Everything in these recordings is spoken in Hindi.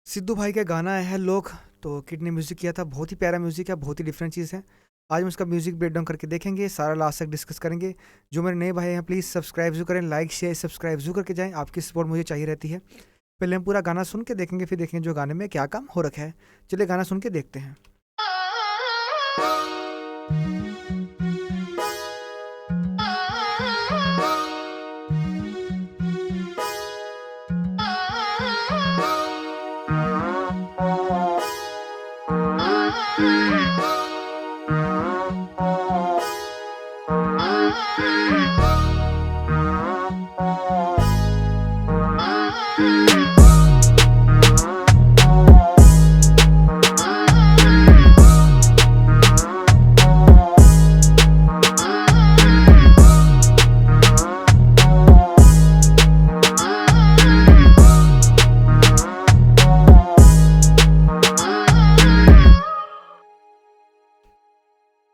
सिद्धू भाई का गाना है लोग। तो किड ने म्यूज़िक किया था, बहुत ही प्यारा म्यूज़िक है, बहुत ही डिफरेंट चीज़ है। आज हम उसका म्यूज़िक ब्रेकडाउन करके देखेंगे, सारा लास्ट तक डिस्कस करेंगे। जो मेरे नए भाई हैं प्लीज़ सब्सक्राइब जरूर करें, लाइक शेयर सब्सक्राइब जरूर करके जाएं, आपकी सपोर्ट मुझे चाहिए रहती है। पहले हम पूरा गाना सुन के देखेंगे, फिर देखेंगे जो गाने में क्या काम हो रखा है। चलिए गाना सुन के देखते हैं।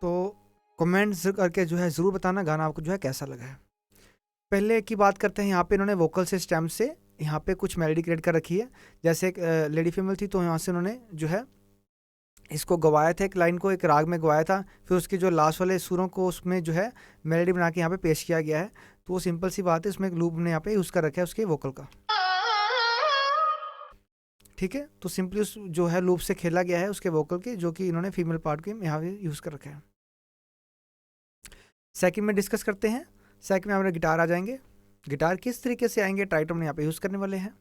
तो कमेंट्स करके जो है ज़रूर बताना गाना आपको जो है कैसा लगा है। पहले की बात करते हैं, यहाँ पे इन्होंने वोकल से स्टेम से यहाँ पे कुछ मेलोडी क्रिएट कर रखी है। जैसे एक लेडी फीमेल थी, तो यहाँ से उन्होंने जो है इसको गवाया था, एक लाइन को एक राग में गवाया था, फिर उसके जो लास्ट वाले सुरों को उसमें जो है मेलोडी बना के यहाँ पे पेश किया गया है। तो वो सिंपल सी बात है, इसमें एक लूप ने यहाँ पे यूज़ कर रखा है उसके वोकल का। ठीक है, तो सिंपली उस जो है लूप से खेला गया है उसके वोकल के, जो कि इन्होंने फीमेल पार्ट के यहाँ पे यूज़ कर रखा है। सेकंड में डिस्कस करते हैं। सेकंड में हमारे गिटार आ जाएंगे। गिटार किस तरीके से आएंगे, ट्राइटोन यहाँ पे यूज़ करने वाले हैं।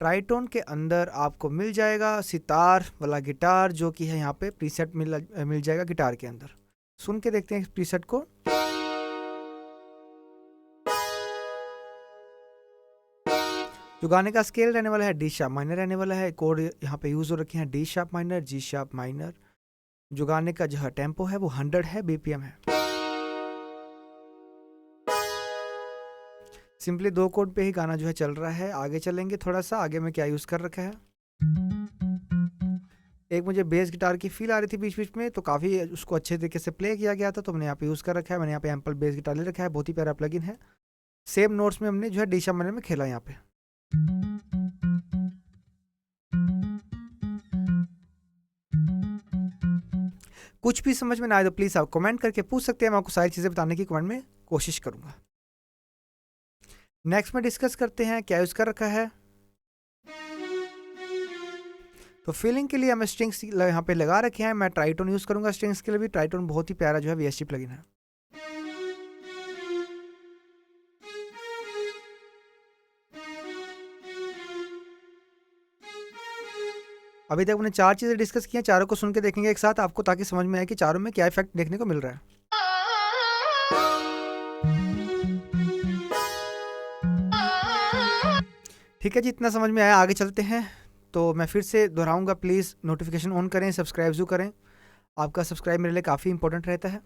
ट्राइटोन के अंदर आपको मिल जाएगा सितार वाला गिटार, जो कि है यहाँ पे प्रीसेट मिल जाएगा गिटार के अंदर। सुन के देखते हैं इस प्रीसेट को। जो गाने का स्केल रहने वाला है डी शार्प माइनर रहने वाला है। कोड यहाँ पे यूज़ हो रखे हैं D sharp minor, G sharp minor. जो गाने का जो है टेम्पो है वो 100 है, बीपीएम है। सिंपली दो कोड पे ही गाना जो है चल रहा है। आगे चलेंगे थोड़ा सा, आगे में क्या यूज़ कर रखा है। एक मुझे बेस गिटार की फील आ रही थी बीच बीच में, तो काफ़ी उसको अच्छे तरीके से प्ले किया गया था, तो मैंने यहाँ पे यूज़ कर रखा है। मैंने यहाँ पे एम्पल बेस गिटार ले रखा है, बहुत ही प्यारा प्लगइन है। सेम नोट्स में हमने जो है डी शार्प माइनर में खेला यहाँ पे। कुछ भी समझ में ना आए तो प्लीज़ आप कमेंट करके पूछ सकते हैं, मैं आपको सारी चीज़ें बताने की कमेंट में कोशिश करूँगा। नेक्स्ट में डिस्कस करते हैं क्या यूज़ कर रखा है। तो फीलिंग के लिए हमें स्ट्रिंग्स यहाँ पे लगा रखे हैं। मैं ट्राइटोन यूज़ करूँगा स्ट्रिंग्स के लिए भी। ट्राइटोन बहुत ही प्यारा जो है वीएसटी प्लगइन है। अभी तक हमने चार चीज़ें डिस्कस की हैं, चारों को सुन के देखेंगे एक साथ आपको, ताकि समझ में आए कि चारों में क्या इफेक्ट देखने को मिल रहा है। ठीक है जी, इतना समझ में आया, आगे चलते हैं। तो मैं फिर से दोहराऊंगा, प्लीज़ नोटिफिकेशन ऑन करें, सब्सक्राइब जरूर करें। आपका सब्सक्राइब मेरे लिए काफ़ी इंपॉर्टेंट रहता है।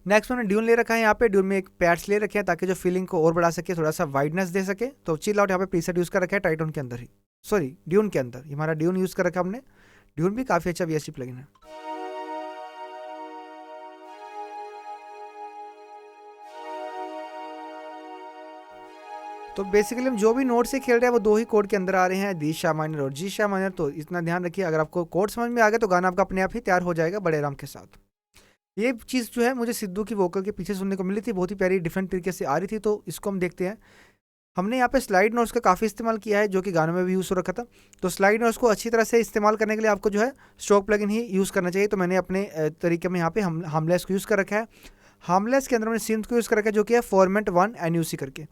नेक्स्ट मैंने ड्यून ले रखा है। यहाँ पे ड्यून में एक पैड्स ले रखे हैं ताकि जो फीलिंग को और बढ़ा सके, थोड़ा सा वाइडनेस दे सके। तो चिल आउट यहाँ पे प्रीसेट यूज़ कर रखा है ट्राइटोन के अंदर ही, सॉरी ड्यून के अंदर। हमारा ड्यून यूज़ कर रखा है हमने। ड्यून भी काफ़ी अच्छा वीएसटी प्लगइन है। तो बेसिकली हम जो भी नोट से खेल रहे हैं वो दो ही कोड के अंदर आ रहे हैं, डी शार्प माइनर और जी शार्प माइनर। तो इतना ध्यान रखिए, अगर आपको कोड समझ में आ गया तो गाना आपका अपने आप ही तैयार हो जाएगा बड़े आराम के साथ। ये चीज़ जो है मुझे सिद्धू की वोकल के पीछे सुनने को मिली थी, बहुत ही प्यारी डिफरेंट तरीके से आ रही थी। तो इसको हम देखते हैं। हमने यहाँ पे स्लाइड नोट्स का काफ़ी इस्तेमाल किया है, जो कि गानों में भी यूज़ हो रखा था। तो स्लाइड नोट्स को अच्छी तरह से इस्तेमाल करने के लिए आपको जो है स्ट्रोक प्लगइन ही यूज़ करना चाहिए। तो मैंने अपने तरीके में यहाँ पे हार्मलेस को यूज़ कर रखा है। हार्मलेस के अंदर मैंने सिंथ को यूज़ कर रखा है, जो कि है फॉर्मेट 1 NUC करके।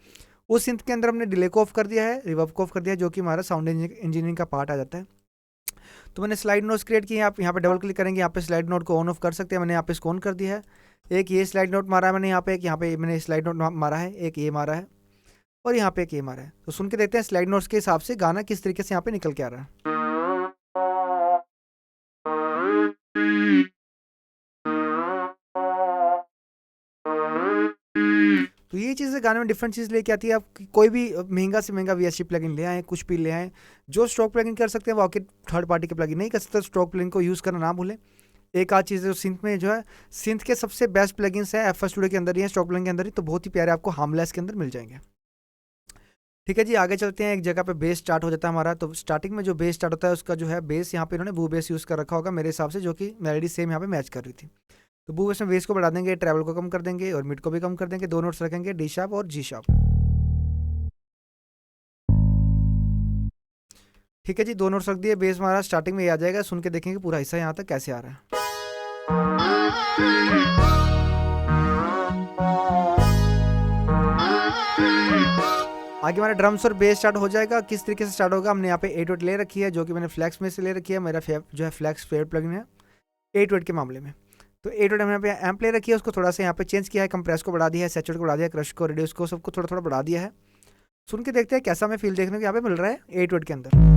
उस सिंथ के अंदर हमने डिले को ऑफ कर दिया है, रिवर्ब को ऑफ कर दिया है, जो कि हमारा साउंड इंजीनियरिंग का पार्ट आ जाता है। तो मैंने स्लाइड नोट्स क्रिएट किए हैं। आप यहाँ पे डबल क्लिक करेंगे, यहाँ पे स्लाइड नोट को ऑन ऑफ कर सकते हैं। मैंने यहाँ पे इसको ऑन कर दिया है। एक ये स्लाइड नोट मारा है मैंने यहाँ पे, एक यहाँ पे मैंने स्लाइड नोट मारा है, एक ये मारा है और यहाँ पे एक ये मारा है। तो सुन के देखते हैं स्लाइड नोट्स के हिसाब से गाना किस तरीके से यहाँ पे निकल के आ रहा है। तो ये चीज़ें गाने में डिफरेंट चीज़ लेके आती है। आप कोई भी महंगा से महंगा वीएसटी प्लगइन ले आए, कुछ भी ले आए, जो स्ट्रोक प्लगइन कर सकते हैं वो आके थर्ड पार्टी के प्लगइन नहीं कर सकते। स्ट्रोक प्लगइन को यूज़ करना ना भूलें। एक आध चीज़ जो सिंथ में जो है, सिंथ के सबसे बेस्ट प्लगइन्स है FL स्टूडियो के अंदर ही है, स्ट्रोक प्लगइन के अंदर ही। तो बहुत ही प्यारे आपको हार्मलेस के अंदर मिल जाएंगे। ठीक है जी, आगे चलते हैं। एक जगह पे बेस स्टार्ट हो जाता है हमारा। तो स्टार्टिंग में जो बेस स्टार्ट होता है उसका जो है बेस यहाँ पे इन्होंने बू बेस यूज़ कर रखा होगा मेरे हिसाब से, जो कि मेलोडी सेम यहाँ पे मैच कर रही थी। तो बू बेस में बेस को बढ़ा देंगे, ट्रैवल को कम कर देंगे और मिड को भी कम कर देंगे। दो नोट्स रखेंगे, डी शार्प और जी शार्प। ठीक है जी, दो नोट्स रख दिए। बेस हमारा स्टार्टिंग में ये आ जाएगा, सुन के देखेंगे पूरा हिस्सा यहाँ तक कैसे आ रहा है। आगे हमारा ड्रम्स और बेस स्टार्ट हो जाएगा। किस तरीके से स्टार्ट होगा, हमने यहाँ पे 8 ले रखी है, जो कि मैंने फ्लैक्स में से ले रखी है। मेरा जो है फ्लैक्स फेवरेट प्लगइन है 8 के मामले में। तो 8 हमने यहाँ पे एम्प ले रखी है, उसको थोड़ा सा यहाँ पे चेंज किया है, कंप्रेस को बढ़ा दिया है, सैचुरेट को बढ़ा दिया है, क्रश को, रेडियस को, सबको थोड़ा थोड़ा बढ़ा दिया है। सुन के देखते हैं कैसा हमें फील देखने को यहाँ पे मिल रहा है 8 के अंदर।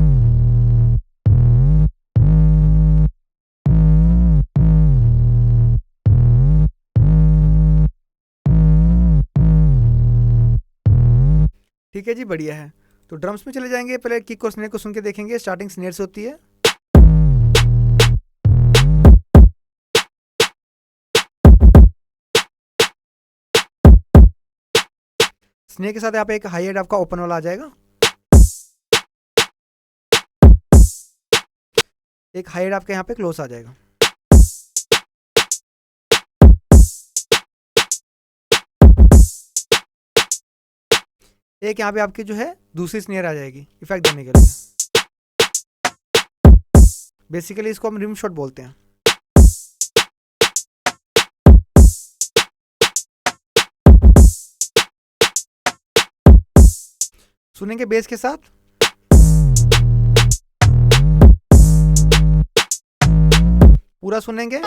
ठीक है जी, बढ़िया है। तो ड्रम्स में चले जाएंगे, पहले किक और स्नेयर को सुन के देखेंगे। स्टार्टिंग स्नेयर से होती है। स्नेयर के साथ यहाँ पे एक हाई हेड आपका ओपन वाला आ जाएगा, एक हाई हेड आपके यहाँ पे क्लोज आ जाएगा। एक यहाँ पे आपकी जो है दूसरी स्नेयर आ जाएगी इफेक्ट देने के लिए। बेसिकली इसको हम रिम शॉट बोलते हैं। सुनेंगे बेस के साथ। पूरा सुनेंगे।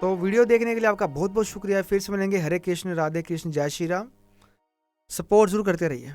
तो वीडियो देखने के लिए आपका बहुत बहुत शुक्रिया। फिर से मिलेंगे। हरे कृष्ण, राधे कृष्ण, जय श्री राम। सपोर्ट जरूर करते रहिए।